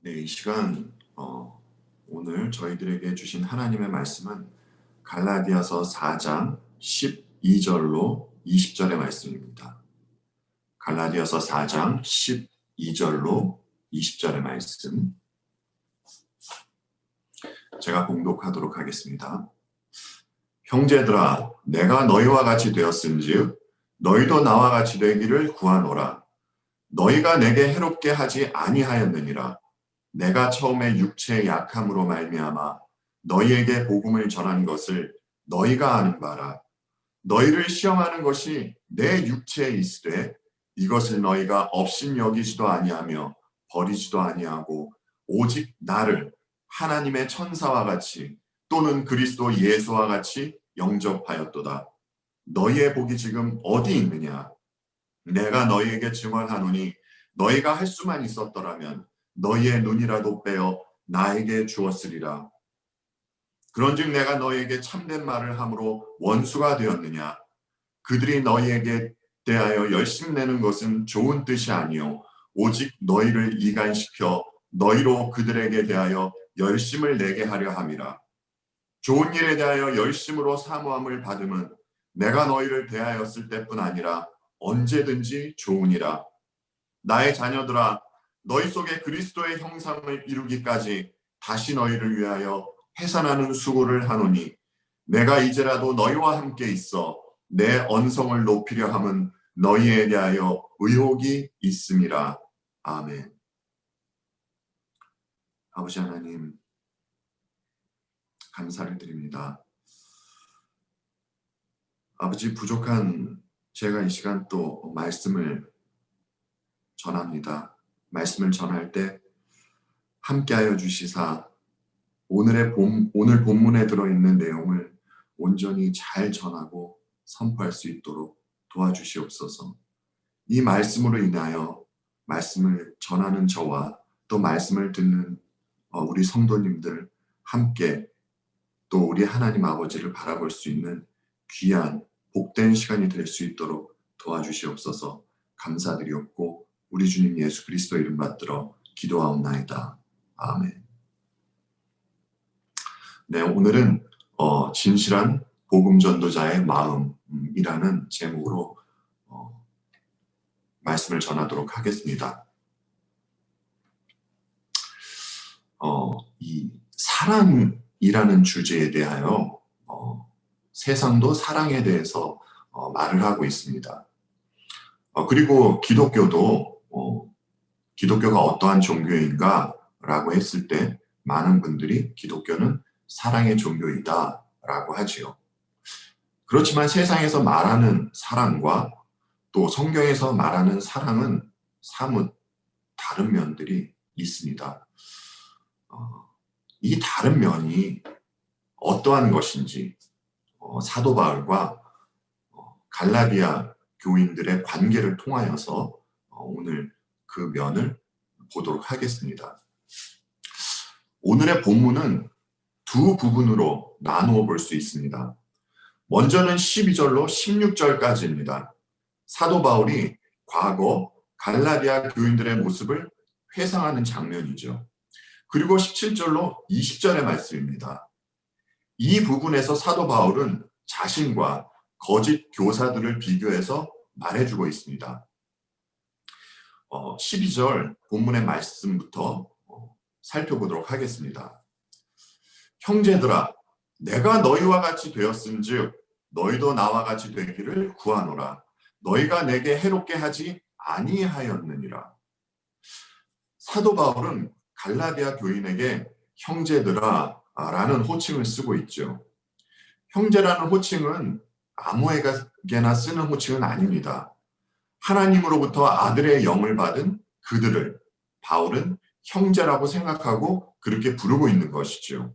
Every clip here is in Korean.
네, 이 시간 오늘 저희들에게 주신 하나님의 말씀은 갈라디아서 4장 12절로 20절의 말씀입니다. 갈라디아서 4장 12절로 20절의 말씀 제가 봉독하도록 하겠습니다. 형제들아, 내가 너희와 같이 되었은즉 너희도 나와 같이 되기를 구하노라. 너희가 내게 해롭게 하지 아니하였느니라. 내가 처음에 육체의 약함으로 말미암아 너희에게 복음을 전한 것을 너희가 아는 바라. 너희를 시험하는 것이 내 육체에 있으되 이것을 너희가 업신여기지도 아니하며 버리지도 아니하고 오직 나를 하나님의 천사와 같이 또는 그리스도 예수와 같이 영접하였도다. 너희의 복이 지금 어디 있느냐? 내가 너희에게 증언하노니 너희가 할 수만 있었더라면 너희의 눈이라도 빼어 나에게 주었으리라. 그런즉 내가 너희에게 참된 말을 함으로 원수가 되었느냐? 그들이 너희에게 대하여 열심내는 것은 좋은 뜻이 아니요 오직 너희를 이간시켜 너희로 그들에게 대하여 열심을 내게 하려 함이라. 좋은 일에 대하여 열심으로 사모함을 받음은 내가 너희를 대하였을 때뿐 아니라 언제든지 좋으니라. 나의 자녀들아, 너희 속에 그리스도의 형상을 이루기까지 다시 너희를 위하여 해산하는 수고를 하노니 내가 이제라도 너희와 함께 있어 내 언성을 높이려 함은 너희에 대하여 의혹이 있음이라. 아멘. 아버지 하나님, 감사를 드립니다. 아버지, 부족한 제가 이 시간 또 말씀을 전합니다. 말씀을 전할 때 함께하여 주시사 오늘 본문에 들어있는 내용을 온전히 잘 전하고 선포할 수 있도록 도와주시옵소서. 이 말씀으로 인하여 말씀을 전하는 저와 또 말씀을 듣는 우리 성도님들 함께 또 우리 하나님 아버지를 바라볼 수 있는 귀한 복된 시간이 될 수 있도록 도와주시옵소서. 감사드리옵고 우리 주님 예수 그리스도 이름 받들어 기도하옵나이다. 아멘. 네, 오늘은 진실한 복음 전도자의 마음이라는 제목으로 말씀을 전하도록 하겠습니다. 이 사랑이라는 주제에 대하여 세상도 사랑에 대해서 말을 하고 있습니다. 그리고 기독교도 기독교가 어떠한 종교인가 라고 했을 때 많은 분들이 기독교는 사랑의 종교이다 라고 하지요. 그렇지만 세상에서 말하는 사랑과 또 성경에서 말하는 사랑은 사뭇 다른 면들이 있습니다. 이 다른 면이 어떠한 것인지 사도 바울과 갈라디아 교인들의 관계를 통하여서 오늘 그 면을 보도록 하겠습니다. 오늘의 본문은 두 부분으로 나누어 볼 수 있습니다. 먼저는 12절로 16절까지입니다. 사도 바울이 과거 갈라디아 교인들의 모습을 회상하는 장면이죠. 그리고 17절로 20절의 말씀입니다. 이 부분에서 사도 바울은 자신과 거짓 교사들을 비교해서 말해주고 있습니다. 12절 본문의 말씀부터 살펴보도록 하겠습니다. 형제들아, 내가 너희와 같이 되었은즉 너희도 나와 같이 되기를 구하노라. 너희가 내게 해롭게 하지 아니하였느니라. 사도 바울은 갈라디아 교인에게 형제들아 라는 호칭을 쓰고 있죠. 형제라는 호칭은 아무에게나 쓰는 호칭은 아닙니다. 하나님으로부터 아들의 영을 받은 그들을 바울은 형제라고 생각하고 그렇게 부르고 있는 것이죠.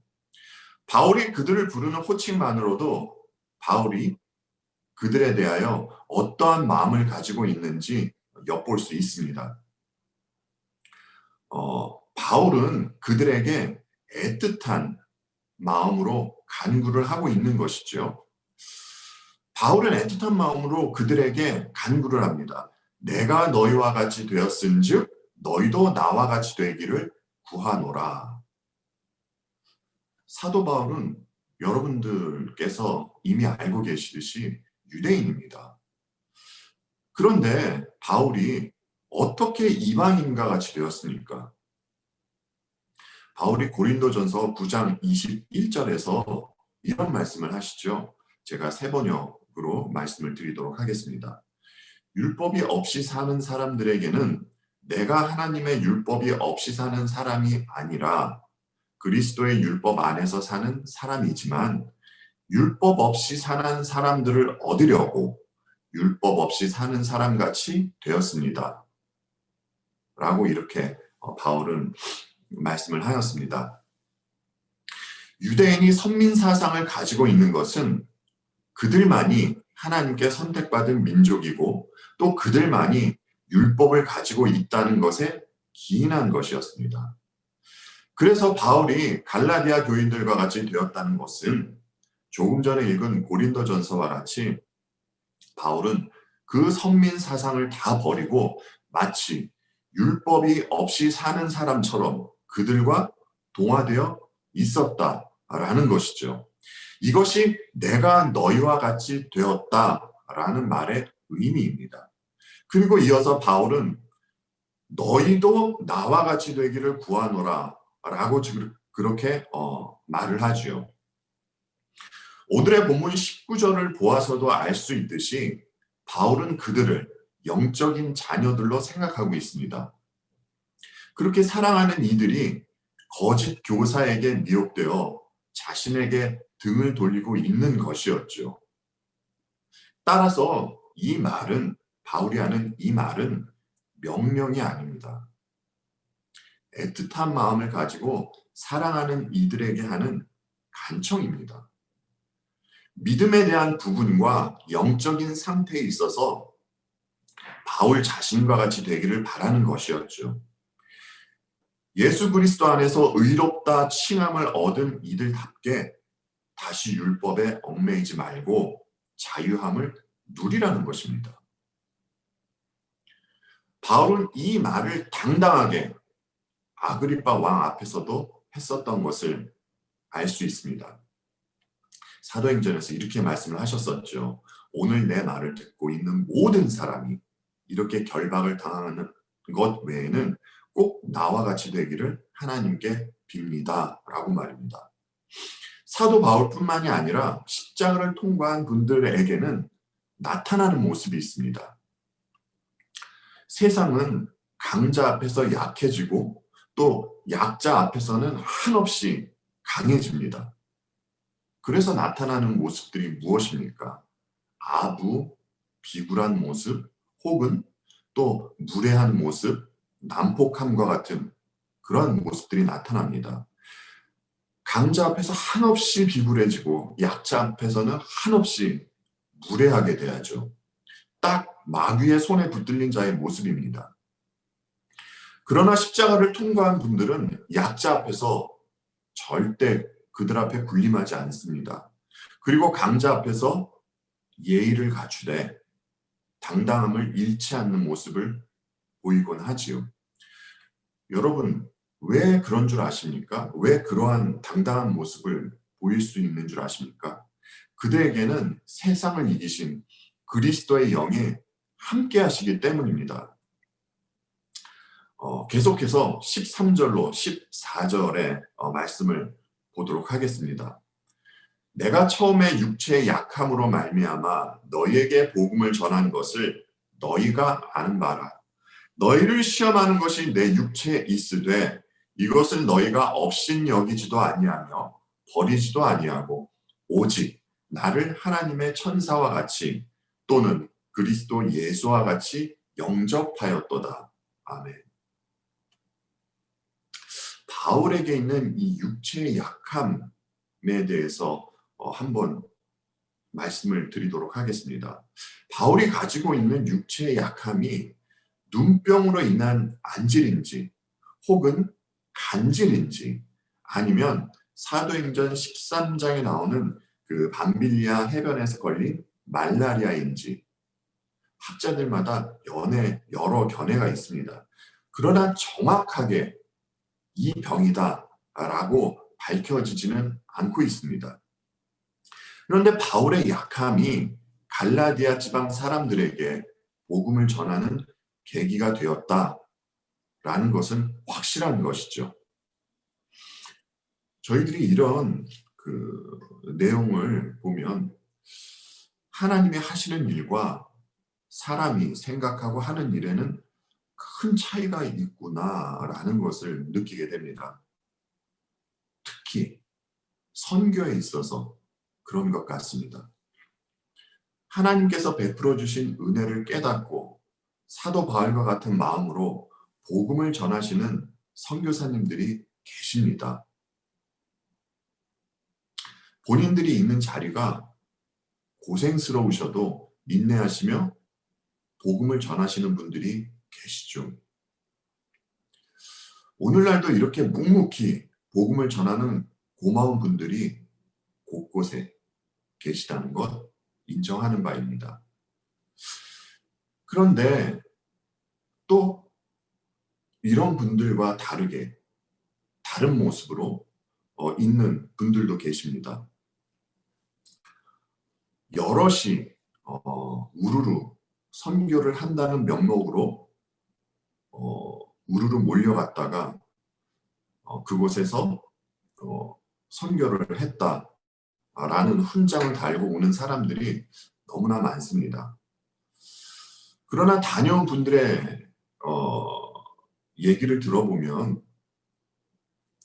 바울이 그들을 부르는 호칭만으로도 바울이 그들에 대하여 어떠한 마음을 가지고 있는지 엿볼 수 있습니다. 바울은 그들에게 애틋한 마음으로 간구를 하고 있는 것이죠. 바울은 애틋한 마음으로 그들에게 간구를 합니다. 내가 너희와 같이 되었은즉 너희도 나와 같이 되기를 구하노라. 사도 바울은 여러분들께서 이미 알고 계시듯이 유대인입니다. 그런데 바울이 어떻게 이방인과 같이 되었습니까? 바울이 고린도전서 9장 21절에서 이런 말씀을 하시죠. 제가 세 번역으로 말씀을 드리도록 하겠습니다. 율법이 없이 사는 사람들에게는 내가 하나님의 율법이 없이 사는 사람이 아니라 그리스도의 율법 안에서 사는 사람이지만 율법 없이 사는 사람들을 얻으려고 율법 없이 사는 사람같이 되었습니다. 라고 이렇게 바울은 말씀을 하였습니다. 유대인이 선민 사상을 가지고 있는 것은 그들만이 하나님께 선택받은 민족이고 또 그들만이 율법을 가지고 있다는 것에 기인한 것이었습니다. 그래서 바울이 갈라디아 교인들과 같이 되었다는 것은 조금 전에 읽은 고린도전서와 같이 바울은 그 선민 사상을 다 버리고 마치 율법이 없이 사는 사람처럼 그들과 동화되어 있었다라는 것이죠. 이것이 내가 너희와 같이 되었다라는 말의 의미입니다. 그리고 이어서 바울은 너희도 나와 같이 되기를 구하노라 라고 그렇게 말을 하죠. 오늘의 본문 19절을 보아서도 알 수 있듯이 바울은 그들을 영적인 자녀들로 생각하고 있습니다. 그렇게 사랑하는 이들이 거짓 교사에게 미혹되어 자신에게 등을 돌리고 있는 것이었죠. 따라서 이 말은 바울이 하는 이 말은 명령이 아닙니다. 애틋한 마음을 가지고 사랑하는 이들에게 하는 간청입니다. 믿음에 대한 부분과 영적인 상태에 있어서 바울 자신과 같이 되기를 바라는 것이었죠. 예수 그리스도 안에서 의롭다 칭함을 얻은 이들답게 다시 율법에 얽매이지 말고 자유함을 누리라는 것입니다. 바울은 이 말을 당당하게 아그리빠 왕 앞에서도 했었던 것을 알 수 있습니다. 사도행전에서 이렇게 말씀을 하셨었죠. 오늘 내 말을 듣고 있는 모든 사람이 이렇게 결박을 당하는 것 외에는 꼭 나와 같이 되기를 하나님께 빕니다. 라고 말입니다. 사도 바울뿐만이 아니라 십자가를 통과한 분들에게는 나타나는 모습이 있습니다. 세상은 강자 앞에서 약해지고 또 약자 앞에서는 한없이 강해집니다. 그래서 나타나는 모습들이 무엇입니까? 아부, 비굴한 모습, 혹은 또 무례한 모습, 난폭함과 같은 그런 모습들이 나타납니다. 강자 앞에서 한없이 비굴해지고 약자 앞에서는 한없이 무례하게 대하죠. 딱 마귀의 손에 붙들린 자의 모습입니다. 그러나 십자가를 통과한 분들은 약자 앞에서 절대 그들 앞에 군림하지 않습니다. 그리고 강자 앞에서 예의를 갖추되 당당함을 잃지 않는 모습을 보이곤 하지요. 여러분, 왜 그런 줄 아십니까? 왜 그러한 당당한 모습을 보일 수 있는 줄 아십니까? 그들에게는 세상을 이기신 그리스도의 영이 함께 하시기 때문입니다. 계속해서 13절로 14절의 말씀을 보도록 하겠습니다. 내가 처음에 육체의 약함으로 말미암아 너희에게 복음을 전한 것을 너희가 아는 바라. 너희를 시험하는 것이 내 육체에 있으되 이것을 너희가 업신 여기지도 아니하며 버리지도 아니하고 오직 나를 하나님의 천사와 같이 또는 그리스도 예수와 같이 영접하였도다. 아멘. 바울에게 있는 이 육체의 약함에 대해서 한번 말씀을 드리도록 하겠습니다. 바울이 가지고 있는 육체의 약함이 눈병으로 인한 안질인지 혹은 간질인지 아니면 사도행전 13장에 나오는 그 밤빌리아 해변에서 걸린 말라리아인지 학자들마다 여러 견해가 있습니다. 그러나 정확하게 이 병이다라고 밝혀지지는 않고 있습니다. 그런데 바울의 약함이 갈라디아 지방 사람들에게 복음을 전하는 계기가 되었다라는 것은 확실한 것이죠. 저희들이 이런 그 내용을 보면 하나님이 하시는 일과 사람이 생각하고 하는 일에는 큰 차이가 있구나라는 것을 느끼게 됩니다. 특히 선교에 있어서 그런 것 같습니다. 하나님께서 베풀어 주신 은혜를 깨닫고 사도 바울과 같은 마음으로 복음을 전하시는 선교사님들이 계십니다. 본인들이 있는 자리가 고생스러우셔도 인내하시며 복음을 전하시는 분들이 계시죠. 오늘날도 이렇게 묵묵히 복음을 전하는 고마운 분들이 곳곳에 계시다는 것 인정하는 바입니다. 그런데 또 이런 분들과 다르게 다른 모습으로 있는 분들도 계십니다. 여럿이 우르르 선교를 한다는 명목으로 우르르 몰려갔다가 그곳에서 선교를 했다라는 훈장을 달고 오는 사람들이 너무나 많습니다. 그러나 다녀온 분들의 얘기를 들어보면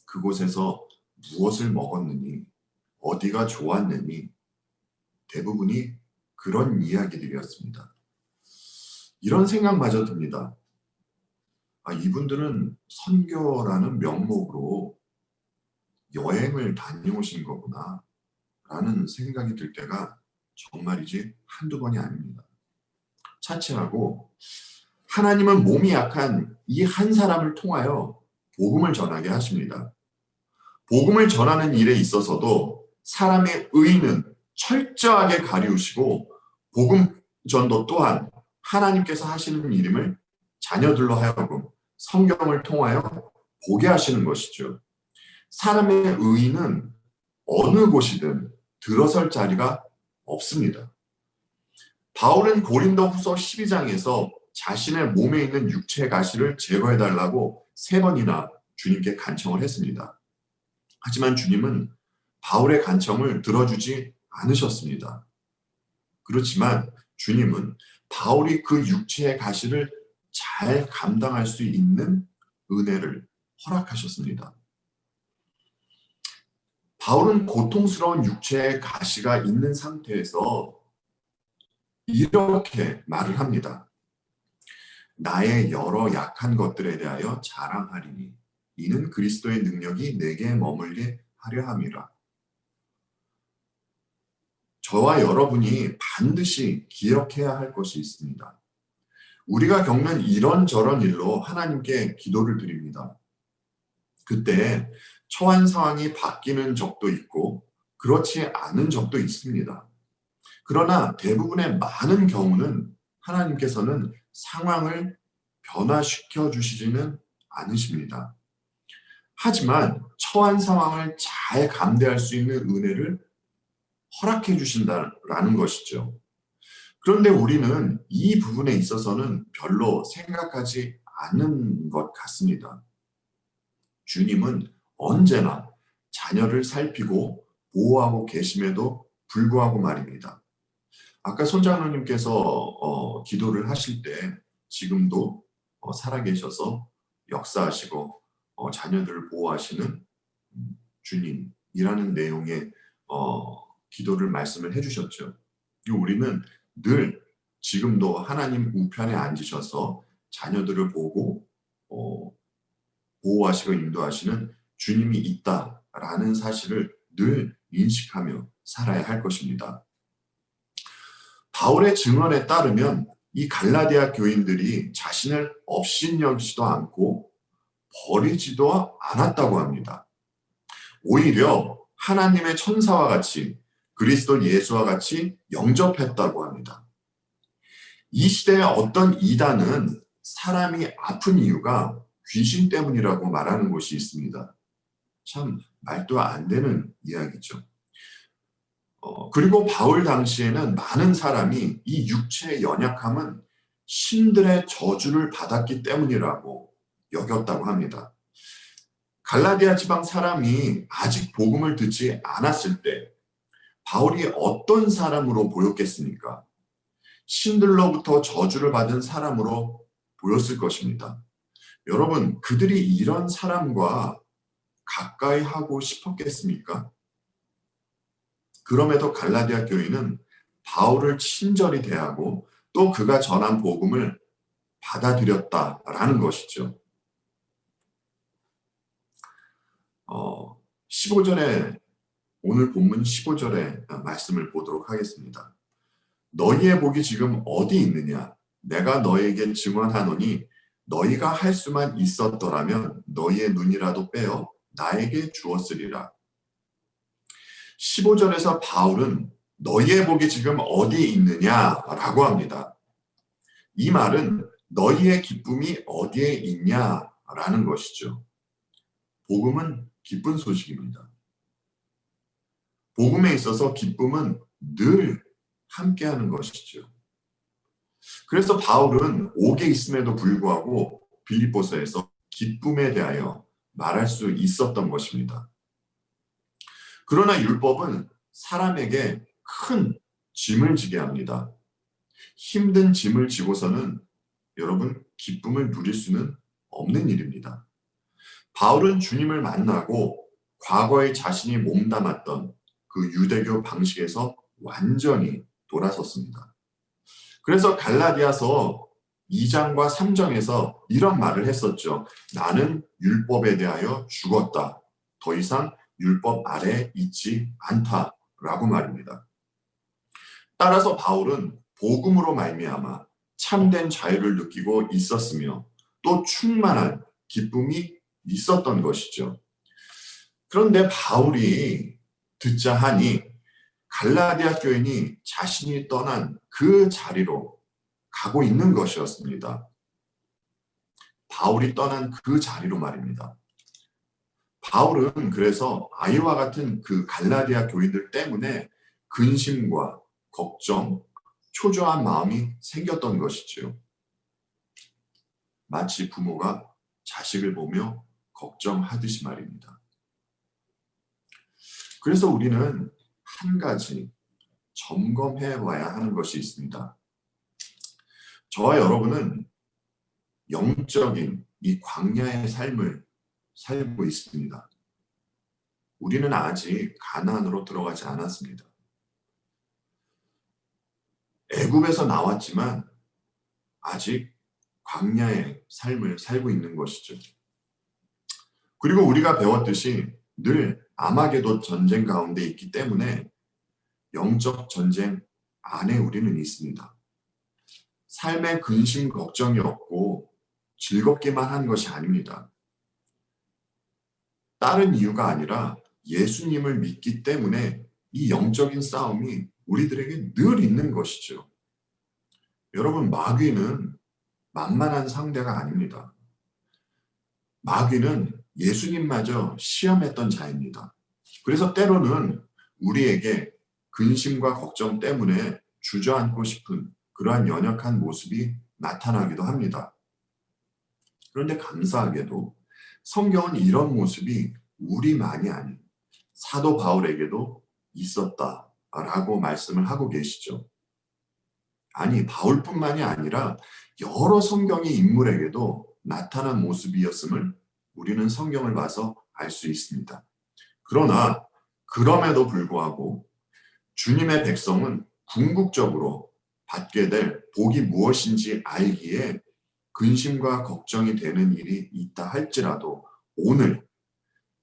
그곳에서 무엇을 먹었느니 어디가 좋았느니 대부분이 그런 이야기들이었습니다. 이런 생각마저 듭니다. 이분들은 선교라는 명목으로 여행을 다녀오신 거구나 라는 생각이 들 때가 정말이지 한두 번이 아닙니다. 차치하고 하나님은 몸이 약한 이 한 사람을 통하여 복음을 전하게 하십니다. 복음을 전하는 일에 있어서도 사람의 의는 철저하게 가리우시고 복음 전도 또한 하나님께서 하시는 일임을 자녀들로 하여금 성경을 통하여 보게 하시는 것이죠. 사람의 의는 어느 곳이든 들어설 자리가 없습니다. 바울은 고린도 후서 12장에서 자신의 몸에 있는 육체의 가시를 제거해달라고 3번이나 주님께 간청을 했습니다. 하지만 주님은 바울의 간청을 들어주지 않으셨습니다. 그렇지만 주님은 바울이 그 육체의 가시를 잘 감당할 수 있는 은혜를 허락하셨습니다. 바울은 고통스러운 육체의 가시가 있는 상태에서 이렇게 말을 합니다. 나의 여러 약한 것들에 대하여 자랑하리니 이는 그리스도의 능력이 내게 머물게 하려 함이라. 저와 여러분이 반드시 기억해야 할 것이 있습니다. 우리가 겪는 이런저런 일로 하나님께 기도를 드립니다. 그때 처한 상황이 바뀌는 적도 있고 그렇지 않은 적도 있습니다. 그러나 대부분의 많은 경우는 하나님께서는 상황을 변화시켜 주시지는 않으십니다. 하지만 처한 상황을 잘 감대할 수 있는 은혜를 허락해 주신다라는 것이죠. 그런데 우리는 이 부분에 있어서는 별로 생각하지 않는 것 같습니다. 주님은 언제나 자녀를 살피고 보호하고 계심에도 불구하고 말입니다. 아까 손장로님께서 기도를 하실 때 지금도 살아계셔서 역사하시고 자녀들을 보호하시는 주님이라는 내용의 기도를 말씀을 해주셨죠. 우리는 늘 지금도 하나님 우편에 앉으셔서 자녀들을 보고 보호하시고 인도하시는 주님이 있다라는 사실을 늘 인식하며 살아야 할 것입니다. 바울의 증언에 따르면 이 갈라디아 교인들이 자신을 업신여기지도 않고 버리지도 않았다고 합니다. 오히려 하나님의 천사와 같이 그리스도 예수와 같이 영접했다고 합니다. 이 시대의 어떤 이단은 사람이 아픈 이유가 귀신 때문이라고 말하는 곳이 있습니다. 참 말도 안 되는 이야기죠. 그리고 바울 당시에는 많은 사람이 이 육체의 연약함은 신들의 저주를 받았기 때문이라고 여겼다고 합니다. 갈라디아 지방 사람이 아직 복음을 듣지 않았을 때 바울이 어떤 사람으로 보였겠습니까? 신들로부터 저주를 받은 사람으로 보였을 것입니다. 여러분, 그들이 이런 사람과 가까이 하고 싶었겠습니까? 그럼에도 갈라디아 교인은 바울을 친절히 대하고 또 그가 전한 복음을 받아들였다라는 것이죠. 15절에 오늘 본문 15절의 말씀을 보도록 하겠습니다. 너희의 복이 지금 어디 있느냐? 내가 너희에게 증언하노니 너희가 할 수만 있었더라면 너희의 눈이라도 빼어 나에게 주었으리라. 15절에서 바울은 너희의 복이 지금 어디 있느냐라고 합니다. 이 말은 너희의 기쁨이 어디에 있냐라는 것이죠. 복음은 기쁜 소식입니다. 복음에 있어서 기쁨은 늘 함께하는 것이죠. 그래서 바울은 옥에 있음에도 불구하고 빌립보서에서 기쁨에 대하여 말할 수 있었던 것입니다. 그러나 율법은 사람에게 큰 짐을 지게 합니다. 힘든 짐을 지고서는 여러분 기쁨을 누릴 수는 없는 일입니다. 바울은 주님을 만나고 과거에 자신이 몸담았던 그 유대교 방식에서 완전히 돌아섰습니다. 그래서 갈라디아서 2장과 3장에서 이런 말을 했었죠. 나는 율법에 대하여 죽었다. 더 이상 율법 아래에 있지 않다라고 말입니다. 따라서 바울은 복음으로 말미암아 참된 자유를 느끼고 있었으며 또 충만한 기쁨이 있었던 것이죠. 그런데 바울이 듣자 하니 갈라디아 교인이 자신이 떠난 그 자리로 가고 있는 것이었습니다. 바울이 떠난 그 자리로 말입니다. 바울은 그래서 아이와 같은 그 갈라디아 교인들 때문에 근심과 걱정, 초조한 마음이 생겼던 것이지요. 마치 부모가 자식을 보며 걱정하듯이 말입니다. 그래서 우리는 한 가지 점검해 와야 하는 것이 있습니다. 저와 여러분은 영적인 이 광야의 삶을 살고 있습니다. 우리는 아직 가나안으로 들어가지 않았습니다. 애굽에서 나왔지만 아직 광야의 삶을 살고 있는 것이죠. 그리고 우리가 배웠듯이 늘 아마게도 전쟁 가운데 있기 때문에 영적 전쟁 안에 우리는 있습니다. 삶에 근심 걱정이 없고 즐겁기만 한 것이 아닙니다. 다른 이유가 아니라 예수님을 믿기 때문에 이 영적인 싸움이 우리들에게 늘 있는 것이죠. 여러분, 마귀는 만만한 상대가 아닙니다. 마귀는 예수님마저 시험했던 자입니다. 그래서 때로는 우리에게 근심과 걱정 때문에 주저앉고 싶은 그러한 연약한 모습이 나타나기도 합니다. 그런데 감사하게도 성경은 이런 모습이 우리만이 아닌 사도 바울에게도 있었다라고 말씀을 하고 계시죠. 아니, 바울뿐만이 아니라 여러 성경의 인물에게도 나타난 모습이었음을 우리는 성경을 봐서 알 수 있습니다. 그러나 그럼에도 불구하고 주님의 백성은 궁극적으로 받게 될 복이 무엇인지 알기에 근심과 걱정이 되는 일이 있다 할지라도 오늘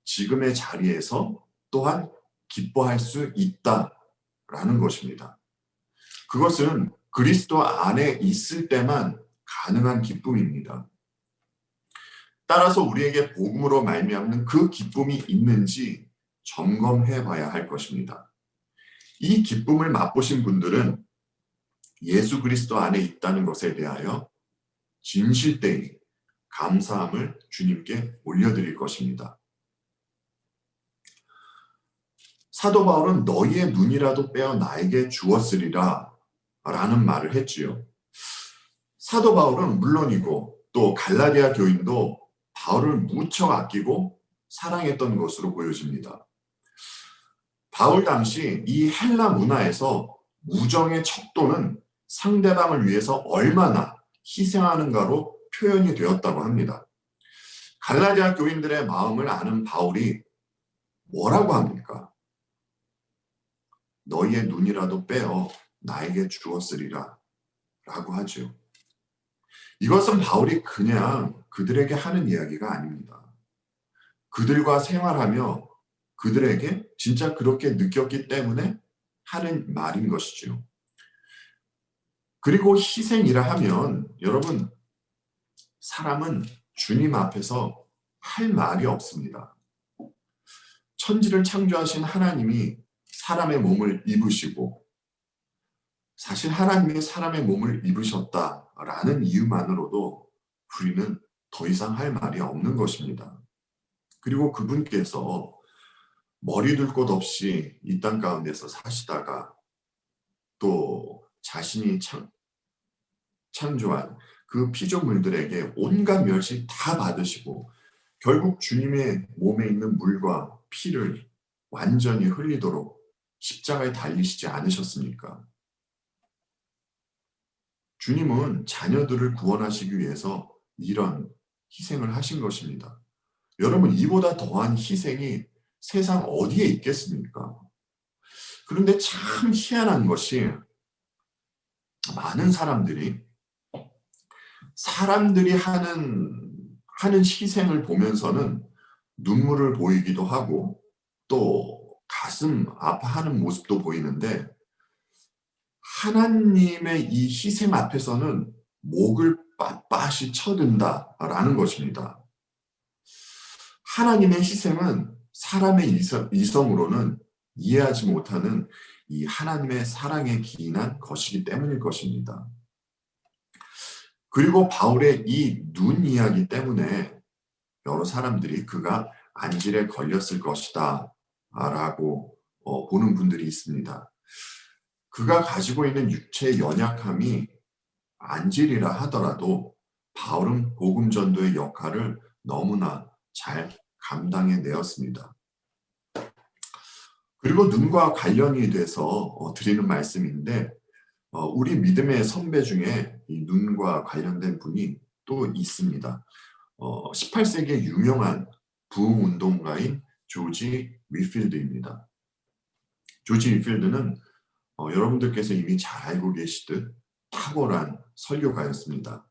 지금의 자리에서 또한 기뻐할 수 있다라는 것입니다. 그것은 그리스도 안에 있을 때만 가능한 기쁨입니다. 따라서 우리에게 복음으로 말미암는 그 기쁨이 있는지 점검해 봐야 할 것입니다. 이 기쁨을 맛보신 분들은 예수 그리스도 안에 있다는 것에 대하여 진실되이 감사함을 주님께 올려드릴 것입니다. 사도 바울은 너희의 눈이라도 빼어 나에게 주었으리라 라는 말을 했지요. 사도 바울은 물론이고 또 갈라디아 교인도 바울을 무척 아끼고 사랑했던 것으로 보여집니다. 바울 당시 이 헬라 문화에서 우정의 척도는 상대방을 위해서 얼마나 희생하는가로 표현이 되었다고 합니다. 갈라디아 교인들의 마음을 아는 바울이 뭐라고 합니까? 너희의 눈이라도 빼어 나에게 주었으리라 라고 하죠. 이것은 바울이 그냥 그들에게 하는 이야기가 아닙니다. 그들과 생활하며 그들에게 진짜 그렇게 느꼈기 때문에 하는 말인 것이죠. 그리고 희생이라 하면 여러분, 사람은 주님 앞에서 할 말이 없습니다. 천지를 창조하신 하나님이 사람의 몸을 입으시고 사실 하나님이 사람의 몸을 입으셨다라는 이유만으로도 우리는 더 이상 할 말이 없는 것입니다. 그리고 그분께서 머리 둘 곳 없이 이 땅 가운데서 사시다가 또 자신이 창조한 그 피조물들에게 온갖 멸시 다 받으시고 결국 주님의 몸에 있는 물과 피를 완전히 흘리도록 십자가에 달리시지 않으셨습니까? 주님은 자녀들을 구원하시기 위해서 이런 희생을 하신 것입니다. 여러분, 이보다 더한 희생이 세상 어디에 있겠습니까? 그런데 참 희한한 것이 많은 사람들이 하는 희생을 보면서는 눈물을 보이기도 하고 또 가슴 아파하는 모습도 보이는데 하나님의 이 희생 앞에서는 목을 빳빳이 쳐든다라는 것입니다. 하나님의 희생은 사람의 이성으로는 이해하지 못하는 이 하나님의 사랑에 기인한 것이기 때문일 것입니다. 그리고 바울의 이 눈 이야기 때문에 여러 사람들이 그가 안질에 걸렸을 것이다 라고 보는 분들이 있습니다. 그가 가지고 있는 육체의 연약함이 안질이라 하더라도 바울은 복음 전도의 역할을 너무나 잘 감당해내었습니다. 그리고 눈과 관련이 돼서 드리는 말씀인데 우리 믿음의 선배 중에 이 눈과 관련된 분이 또 있습니다. 18세기의 유명한 부흥운동가인 조지 위필드입니다. 조지 위필드는 여러분들께서 이미 잘 알고 계시듯 탁월한 설교가였습니다.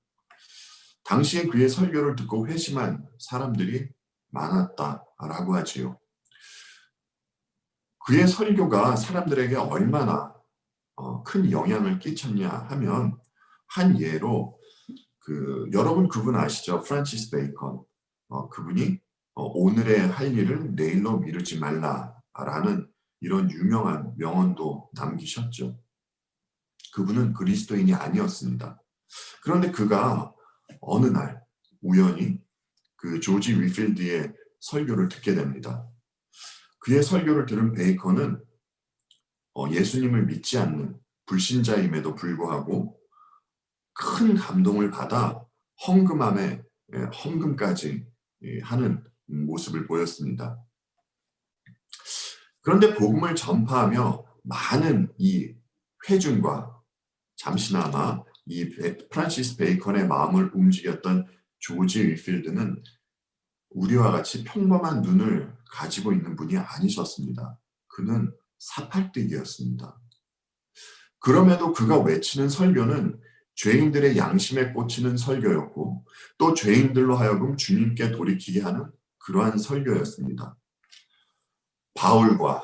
당시에 그의 설교를 듣고 회심한 사람들이 많았다라고 하지요. 그의 설교가 사람들에게 얼마나 큰 영향을 끼쳤냐 하면 한 예로 여러분 그분 아시죠? 프란시스 베이컨. 그분이 오늘의 할 일을 내일로 미루지 말라라는 이런 유명한 명언도 남기셨죠. 그분은 그리스도인이 아니었습니다. 그런데 그가 어느 날 우연히 그 조지 위필드의 설교를 듣게 됩니다. 그의 설교를 들은 베이컨은 예수님을 믿지 않는 불신자임에도 불구하고 큰 감동을 받아 헌금까지 하는 모습을 보였습니다. 그런데 복음을 전파하며 많은 이 회중과 잠시나마 이 프란시스 베이컨의 마음을 움직였던 조지 위필드는 우리와 같이 평범한 눈을 가지고 있는 분이 아니셨습니다. 그는 사팔뜨기였습니다. 그럼에도 그가 외치는 설교는 죄인들의 양심에 꽂히는 설교였고 또 죄인들로 하여금 주님께 돌이키게 하는 그러한 설교였습니다. 바울과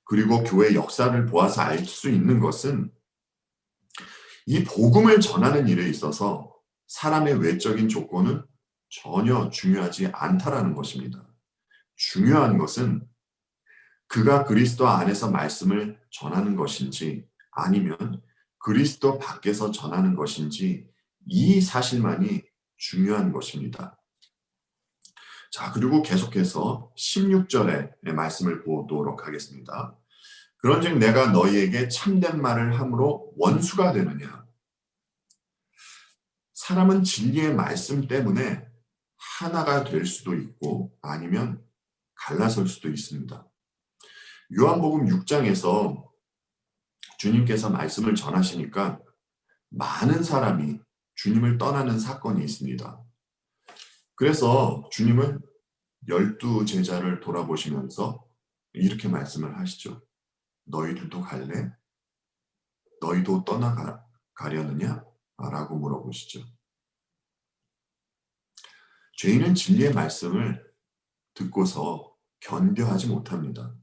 그리고 교회 역사를 보아서 알 수 있는 것은 이 복음을 전하는 일에 있어서 사람의 외적인 조건은 전혀 중요하지 않다라는 것입니다. 중요한 것은 그가 그리스도 안에서 말씀을 전하는 것인지 아니면 그리스도 밖에서 전하는 것인지 이 사실만이 중요한 것입니다. 자, 그리고 계속해서 16절의 말씀을 보도록 하겠습니다. 그런즉 내가 너희에게 참된 말을 함으로 원수가 되느냐? 사람은 진리의 말씀 때문에 하나가 될 수도 있고 아니면 갈라설 수도 있습니다. 요한복음 6장에서 주님께서 말씀을 전하시니까 많은 사람이 주님을 떠나는 사건이 있습니다. 그래서 주님은 12 제자를 돌아보시면서 이렇게 말씀을 하시죠. 너희들도 갈래? 너희도 떠나가려느냐? 라고 물어보시죠. 죄인은 진리의 말씀을 듣고서 견뎌하지 못합니다.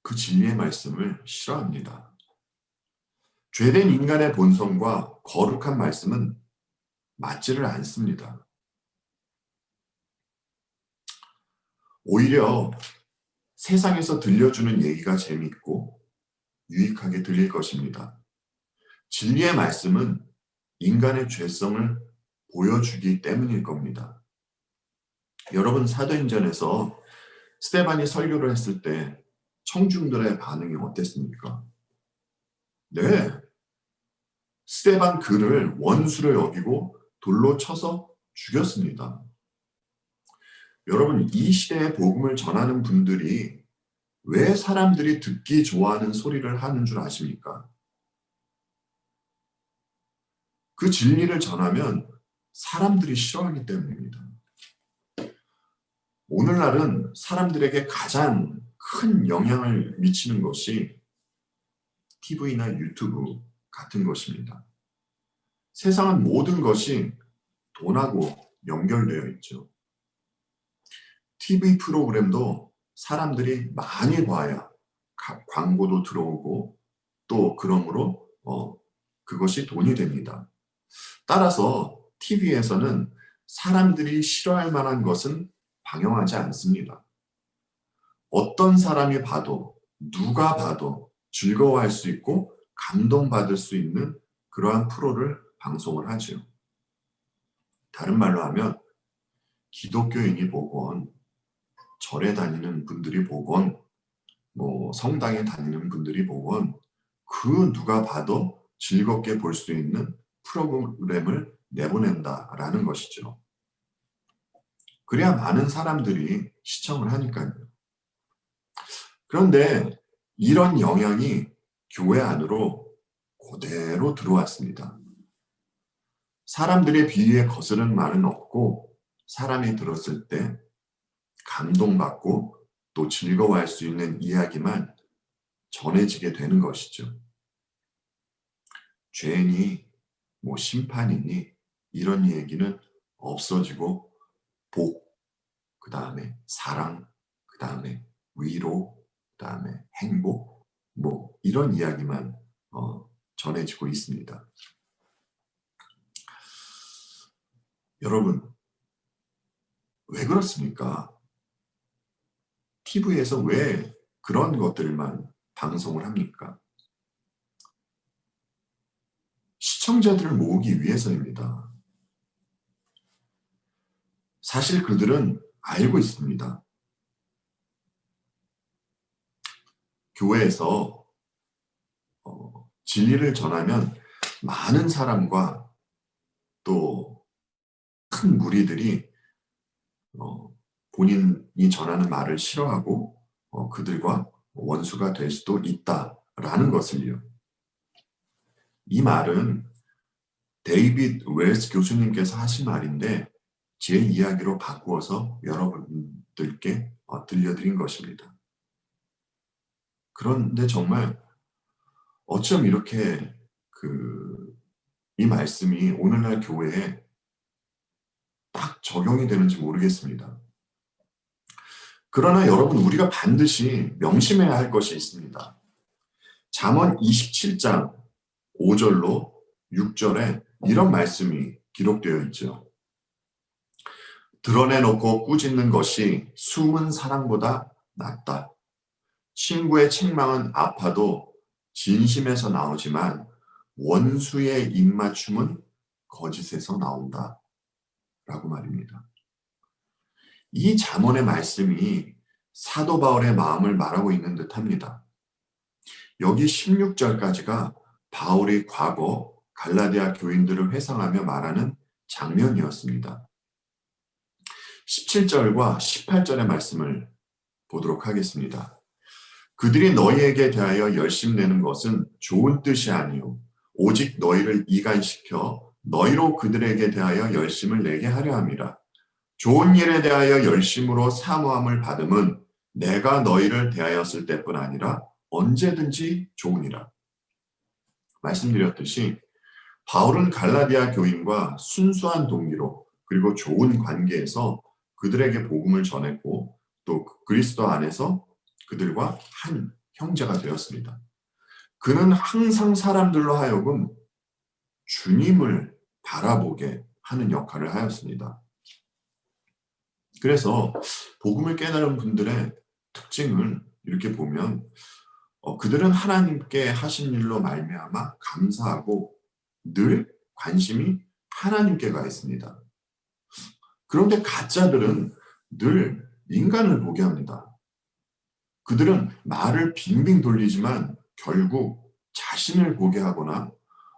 그 진리의 말씀을 싫어합니다. 죄된 인간의 본성과 거룩한 말씀은 맞지를 않습니다. 오히려 세상에서 들려주는 얘기가 재미있고 유익하게 들릴 것입니다. 진리의 말씀은 인간의 죄성을 보여주기 때문일 겁니다. 여러분 사도행전에서 스데반이 설교를 했을 때 청중들의 반응이 어땠습니까? 네, 스데반 그를 원수로 여기고 돌로 쳐서 죽였습니다. 여러분 이 시대에 복음을 전하는 분들이 왜 사람들이 듣기 좋아하는 소리를 하는 줄 아십니까? 그 진리를 전하면 사람들이 싫어하기 때문입니다. 오늘날은 사람들에게 가장 큰 영향을 미치는 것이 TV나 유튜브 같은 것입니다. 세상은 모든 것이 돈하고 연결되어 있죠. TV 프로그램도 사람들이 많이 봐야 광고도 들어오고 또 그러므로 그것이 돈이 됩니다. 따라서 TV에서는 사람들이 싫어할 만한 것은 방영하지 않습니다. 어떤 사람이 봐도 누가 봐도 즐거워할 수 있고 감동받을 수 있는 그러한 프로를 방송을 하죠. 다른 말로 하면 기독교인이 보건 절에 다니는 분들이 보건 성당에 다니는 분들이 보건 그 누가 봐도 즐겁게 볼 수 있는 프로그램을 내보낸다라는 것이죠. 그래야 많은 사람들이 시청을 하니까요. 그런데 이런 영향이 교회 안으로 그대로 들어왔습니다. 사람들의 비위에 거스른 말은 없고 사람이 들었을 때 감동받고 또 즐거워할 수 있는 이야기만 전해지게 되는 것이죠. 죄니 뭐 심판이니 이런 얘기는 없어지고 복, 그 다음에 사랑, 그 다음에 위로, 그 다음에 행복, 뭐 이런 이야기만 전해지고 있습니다. 여러분, 왜 그렇습니까? TV에서 왜 그런 것들만 방송을 합니까? 시청자들을 모으기 위해서입니다. 사실 그들은 알고 있습니다. 교회에서 진리를 전하면 많은 사람과 또 큰 무리들이 본인이 전하는 말을 싫어하고 그들과 원수가 될 수도 있다라는 것을요. 이 말은 데이빗 웰스 교수님께서 하신 말인데 제 이야기로 바꾸어서 여러분들께 들려드린 것입니다. 그런데 정말 어쩜 이렇게 이 말씀이 오늘날 교회에 딱 적용이 되는지 모르겠습니다. 그러나 여러분, 우리가 반드시 명심해야 할 것이 있습니다. 잠언 27장 5절로 6절에 이런 말씀이 기록되어 있죠. 드러내놓고 꾸짖는 것이 숨은 사랑보다 낫다. 친구의 책망은 아파도 진심에서 나오지만 원수의 입맞춤은 거짓에서 나온다. 라고 말입니다. 이 잠언의 말씀이 사도 바울의 마음을 말하고 있는 듯합니다. 여기 16절까지가 바울이 과거 갈라디아 교인들을 회상하며 말하는 장면이었습니다. 17절과 18절의 말씀을 보도록 하겠습니다. 그들이 너희에게 대하여 열심내는 것은 좋은 뜻이 아니요 오직 너희를 이간시켜 너희로 그들에게 대하여 열심을 내게 하려 함이라. 좋은 일에 대하여 열심으로 사모함을 받음은 내가 너희를 대하였을 때뿐 아니라 언제든지 좋으니라. 말씀드렸듯이 바울은 갈라디아 교인과 순수한 동기로 그리고 좋은 관계에서 그들에게 복음을 전했고 또 그리스도 안에서 그들과 한 형제가 되었습니다. 그는 항상 사람들로 하여금 주님을 바라보게 하는 역할을 하였습니다. 그래서 복음을 깨달은 분들의 특징을 이렇게 보면 그들은 하나님께 하신 일로 말미암아 감사하고 늘 관심이 하나님께 가 있습니다. 그런데 가짜들은 늘 인간을 보게 합니다. 그들은 말을 빙빙 돌리지만 결국 자신을 보게 하거나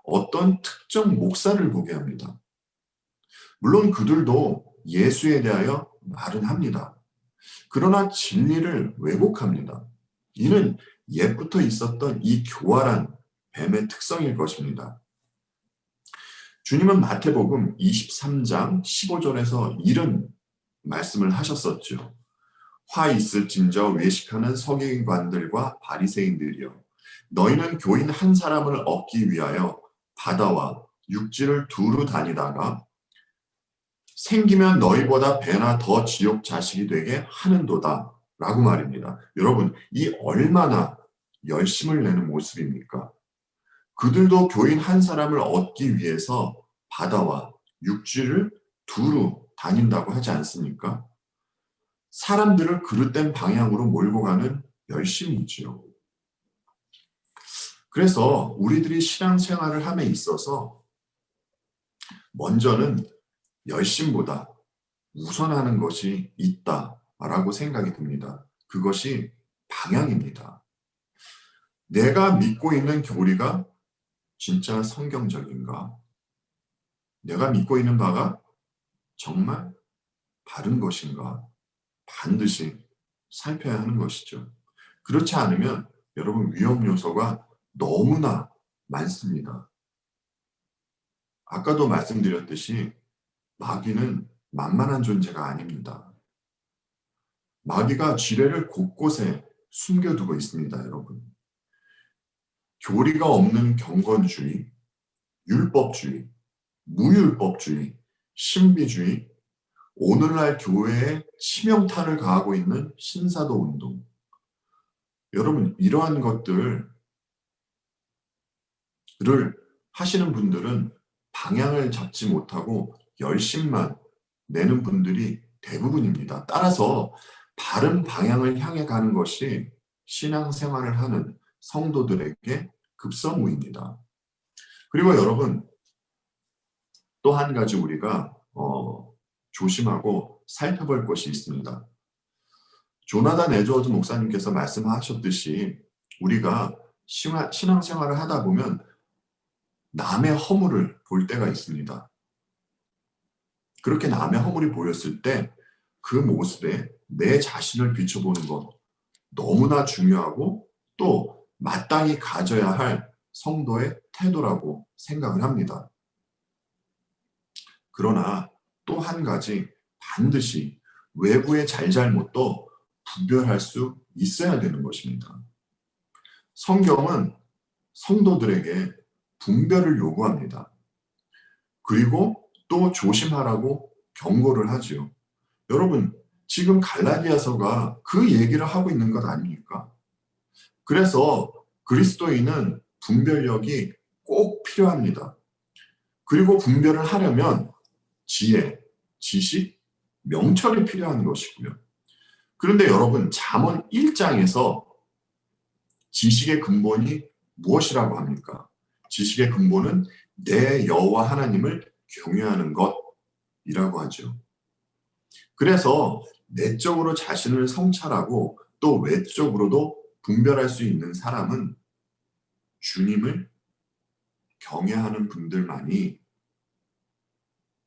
어떤 특정 목사를 보게 합니다. 물론 그들도 예수에 대하여 말은 합니다. 그러나 진리를 왜곡합니다. 이는 옛부터 있었던 이 교활한 뱀의 특성일 것입니다. 주님은 마태복음 23장 15절에서 이런 말씀을 하셨었죠. 화 있을진저 외식하는 서기관들과 바리새인들이여 너희는 교인 한 사람을 얻기 위하여 바다와 육지를 두루 다니다가 생기면 너희보다 배나 더 지옥 자식이 되게 하는도다 라고 말입니다. 여러분, 이 얼마나 열심을 내는 모습입니까? 그들도 교인 한 사람을 얻기 위해서 바다와 육지를 두루 다닌다고 하지 않습니까? 사람들을 그릇된 방향으로 몰고 가는 열심이지요. 그래서 우리들이 신앙생활을 함에 있어서 먼저는 열심보다 우선하는 것이 있다라고 생각이 듭니다. 그것이 방향입니다. 내가 믿고 있는 교리가 진짜 성경적인가? 내가 믿고 있는 바가 정말 바른 것인가? 반드시 살펴야 하는 것이죠. 그렇지 않으면 여러분 위험 요소가 너무나 많습니다. 아까도 말씀드렸듯이 마귀는 만만한 존재가 아닙니다. 마귀가 지뢰를 곳곳에 숨겨두고 있습니다, 여러분. 교리가 없는 경건주의, 율법주의, 무율법주의, 신비주의, 오늘날 교회에 치명타를 가하고 있는 신사도 운동. 여러분, 이러한 것들을 하시는 분들은 방향을 잡지 못하고 열심만 내는 분들이 대부분입니다. 따라서 바른 방향을 향해 가는 것이 신앙생활을 하는 성도들에게 급선무입니다. 그리고 여러분, 또 한 가지 우리가 조심하고 살펴볼 것이 있습니다. 조나단 에드워드 목사님께서 말씀하셨듯이 우리가 신앙생활을 하다 보면 남의 허물을 볼 때가 있습니다. 그렇게 남의 허물이 보였을 때 그 모습에 내 자신을 비춰보는 것 너무나 중요하고 또 마땅히 가져야 할 성도의 태도라고 생각을 합니다. 그러나 또 한 가지 반드시 외부의 잘잘못도 분별할 수 있어야 되는 것입니다. 성경은 성도들에게 분별을 요구합니다. 그리고 또 조심하라고 경고를 하지요. 여러분, 지금 갈라디아서가 그 얘기를 하고 있는 것 아닙니까? 그래서 그리스도인은 분별력이 꼭 필요합니다. 그리고 분별을 하려면 지혜, 지식, 명철이 필요한 것이고요. 그런데 여러분, 잠언 1장에서 지식의 근본이 무엇이라고 합니까? 지식의 근본은 내 여호와 하나님을 경외하는 것이라고 하죠. 그래서 내적으로 자신을 성찰하고 또 외적으로도 분별할 수 있는 사람은 주님을 경외하는 분들만이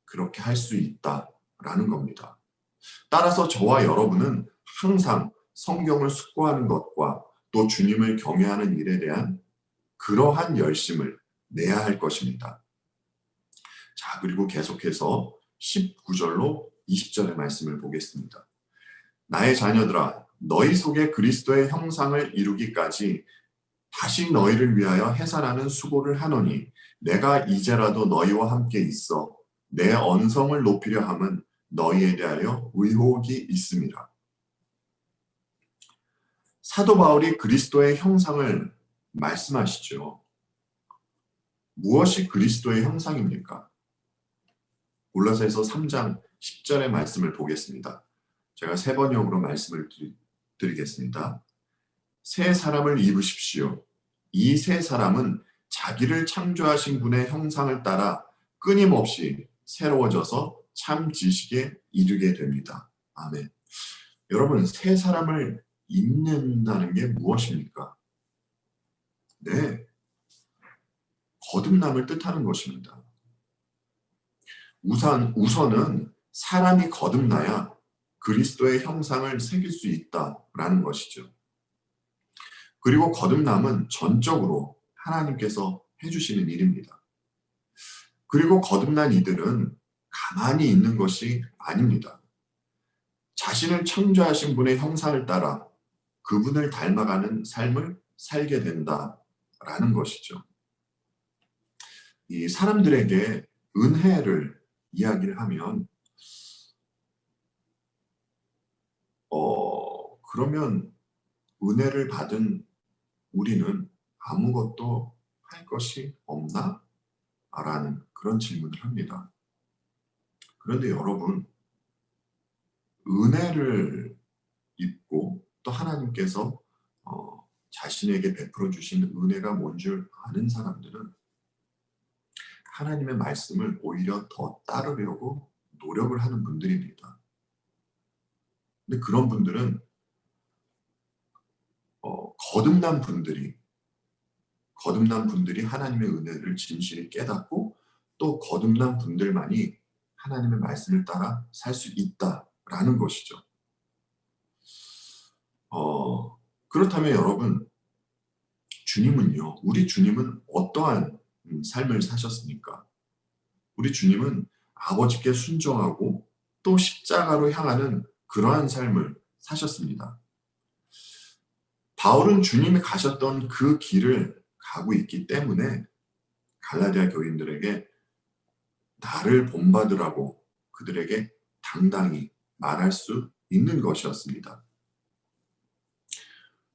그렇게 할 수 있다라는 겁니다. 따라서 저와 여러분은 항상 성경을 숙고하는 것과 또 주님을 경외하는 일에 대한 그러한 열심을 내야 할 것입니다. 자, 그리고 계속해서 19절로 20절의 말씀을 보겠습니다. 나의 자녀들아, 너희 속에 그리스도의 형상을 이루기까지 다시 너희를 위하여 해산하는 수고를 하노니 내가 이제라도 너희와 함께 있어 내 언성을 높이려 함은 너희에 대하여 의혹이 있음이라. 사도 바울이 그리스도의 형상을 말씀하시죠. 무엇이 그리스도의 형상입니까? 골로새서 3장 10절의 말씀을 보겠습니다. 제가 세 번역으로 말씀을 드리겠습니다. 새 사람을 입으십시오. 이 새 사람은 자기를 창조하신 분의 형상을 따라 끊임없이 새로워져서 참 지식에 이르게 됩니다. 아멘. 여러분, 새 사람을 입는다는 게 무엇입니까? 네, 거듭남을 뜻하는 것입니다. 우선은 사람이 거듭나야 그리스도의 형상을 새길 수 있다라는 것이죠. 그리고 거듭남은 전적으로 하나님께서 해주시는 일입니다. 그리고 거듭난 이들은 가만히 있는 것이 아닙니다. 자신을 창조하신 분의 형상을 따라 그분을 닮아가는 삶을 살게 된다라는 것이죠. 이 사람들에게 은혜를 이야기를 하면 그러면 은혜를 받은 우리는 아무것도 할 것이 없나? 라는 그런 질문을 합니다. 그런데 여러분, 은혜를 입고 또 하나님께서 자신에게 베풀어 주신 은혜가 뭔 줄 아는 사람들은 하나님의 말씀을 오히려 더 따르려고 노력을 하는 분들입니다. 근데 그런 분들은 거듭난 분들이 하나님의 은혜를 진실히 깨닫고 또 거듭난 분들만이 하나님의 말씀을 따라 살 수 있다라는 것이죠. 그렇다면 여러분, 우리 주님은 어떠한 삶을 사셨습니까? 우리 주님은 아버지께 순종하고 또 십자가로 향하는 그러한 삶을 사셨습니다. 바울은 주님이 가셨던 그 길을 가고 있기 때문에 갈라디아 교인들에게 나를 본받으라고 그들에게 당당히 말할 수 있는 것이었습니다.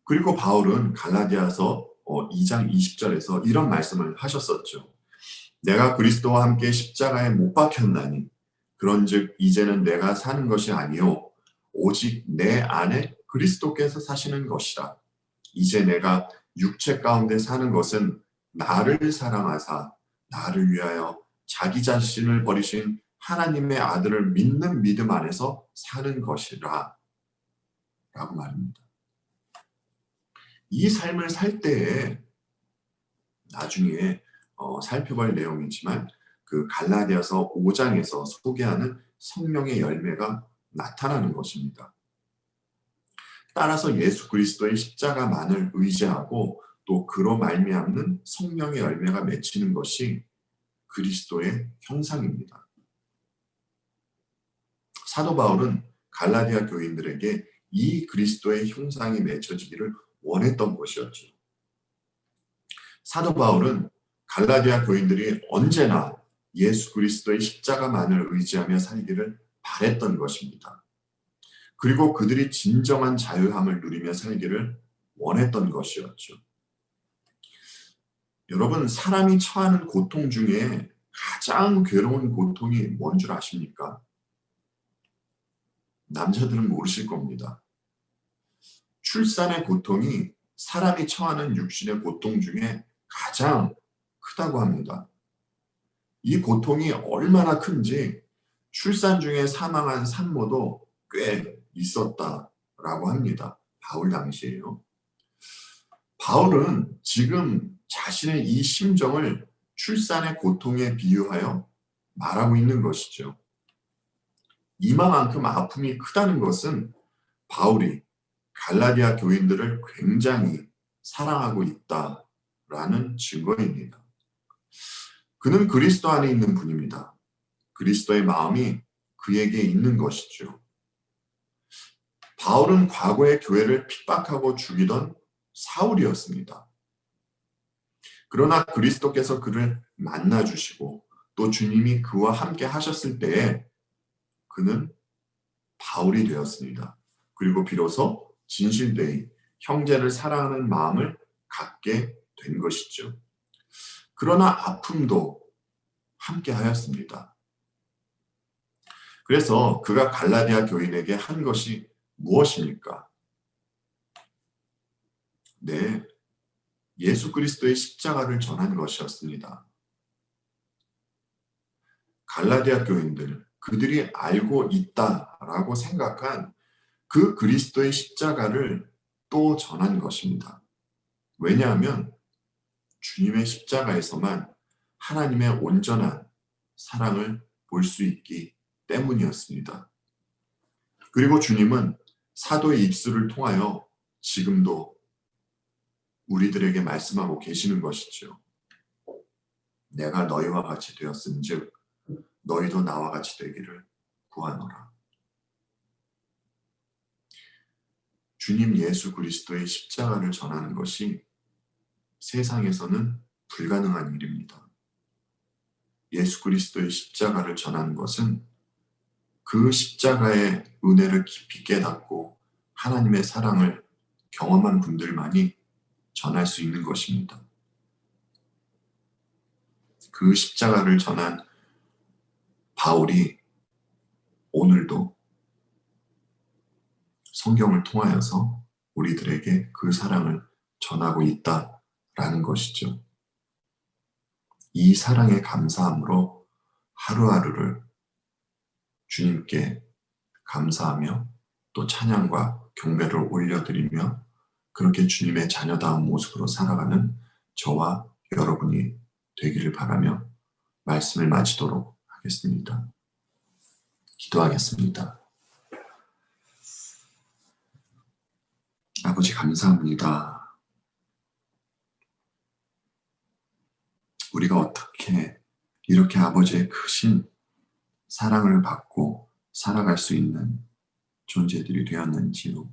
그리고 바울은 갈라디아서 2장 20절에서 이런 말씀을 하셨었죠. 내가 그리스도와 함께 십자가에 못 박혔나니 그런즉 이제는 내가 사는 것이 아니요 오직 내 안에 그리스도께서 사시는 것이라. 이제 내가 육체 가운데 사는 것은 나를 사랑하사 나를 위하여 자기 자신을 버리신 하나님의 아들을 믿는 믿음 안에서 사는 것이라 라고 말합니다. 이 삶을 살 때에 나중에 살펴볼 내용이지만 그 갈라디아서 5장에서 소개하는 성령의 열매가 나타나는 것입니다. 따라서 예수 그리스도의 십자가만을 의지하고 또 그로 말미암는 성령의 열매가 맺히는 것이 그리스도의 형상입니다. 사도 바울은 갈라디아 교인들에게 이 그리스도의 형상이 맺혀지기를 원했던 것이었죠. 사도 바울은 갈라디아 교인들이 언제나 예수 그리스도의 십자가만을 의지하며 살기를 바랬던 것입니다. 그리고 그들이 진정한 자유함을 누리며 살기를 원했던 것이었죠. 여러분, 사람이 처하는 고통 중에 가장 괴로운 고통이 뭔 줄 아십니까? 남자들은 모르실 겁니다. 출산의 고통이 사람이 처하는 육신의 고통 중에 가장 크다고 합니다. 이 고통이 얼마나 큰지 출산 중에 사망한 산모도 꽤 있었다라고 합니다. 바울 당시에요. 바울은 지금 자신의 이 심정을 출산의 고통에 비유하여 말하고 있는 것이죠. 이마만큼 아픔이 크다는 것은 바울이 갈라디아 교인들을 굉장히 사랑하고 있다라는 증거입니다. 그는 그리스도 안에 있는 분입니다. 그리스도의 마음이 그에게 있는 것이죠. 바울은 과거의 교회를 핍박하고 죽이던 사울이었습니다. 그러나 그리스도께서 그를 만나주시고 또 주님이 그와 함께 하셨을 때에 그는 바울이 되었습니다. 그리고 비로소 진실되이 형제를 사랑하는 마음을 갖게 된 것이죠. 그러나 아픔도 함께 하였습니다. 그래서 그가 갈라디아 교인에게 한 것이 무엇입니까? 네, 예수 그리스도의 십자가를 전한 것이었습니다. 갈라디아 교인들, 그들이 알고 있다라고 생각한 그 그리스도의 십자가를 또 전한 것입니다. 왜냐하면 주님의 십자가에서만 하나님의 온전한 사랑을 볼 수 있기 때문이었습니다. 그리고 주님은 사도의 입술을 통하여 지금도 우리들에게 말씀하고 계시는 것이죠. 내가 너희와 같이 되었은즉 너희도 나와 같이 되기를 구하노라. 주님 예수 그리스도의 십자가를 전하는 것이 세상에서는 불가능한 일입니다. 예수 그리스도의 십자가를 전하는 것은 그 십자가의 은혜를 깊이 깨닫고 하나님의 사랑을 경험한 분들만이 전할 수 있는 것입니다. 그 십자가를 전한 바울이 오늘도 성경을 통하여서 우리들에게 그 사랑을 전하고 있다라는 것이죠. 이 사랑에 감사함으로 하루하루를 주님께 감사하며 또 찬양과 경배를 올려드리며 그렇게 주님의 자녀다운 모습으로 살아가는 저와 여러분이 되기를 바라며 말씀을 마치도록 하겠습니다. 기도하겠습니다. 아버지 감사합니다. 우리가 어떻게 이렇게 아버지의 크신 사랑을 받고 살아갈 수 있는 존재들이 되었는지요.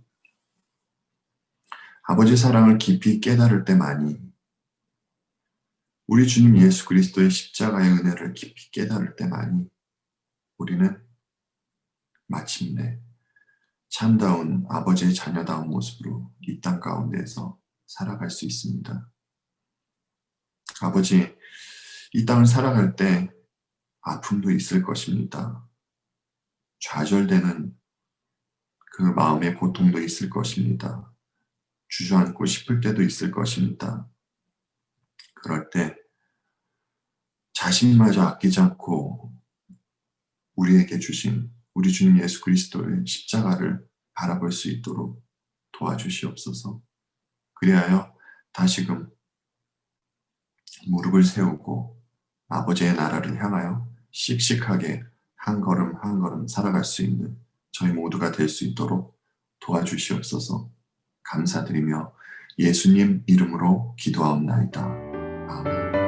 아버지 사랑을 깊이 깨달을 때만이, 우리 주님 예수 그리스도의 십자가의 은혜를 깊이 깨달을 때만이 우리는 마침내 참다운 아버지의 자녀다운 모습으로 이 땅 가운데에서 살아갈 수 있습니다. 아버지, 이 땅을 살아갈 때 아픔도 있을 것입니다. 좌절되는 그 마음의 고통도 있을 것입니다. 주저앉고 싶을 때도 있을 것입니다. 그럴 때 자신마저 아끼지 않고 우리에게 주신 우리 주님 예수 그리스도의 십자가를 바라볼 수 있도록 도와주시옵소서. 그리하여 다시금 무릎을 세우고 아버지의 나라를 향하여 씩씩하게 한 걸음 한 걸음 살아갈 수 있는 저희 모두가 될 수 있도록 도와주시옵소서. 감사드리며 예수님 이름으로 기도하옵나이다. 아멘.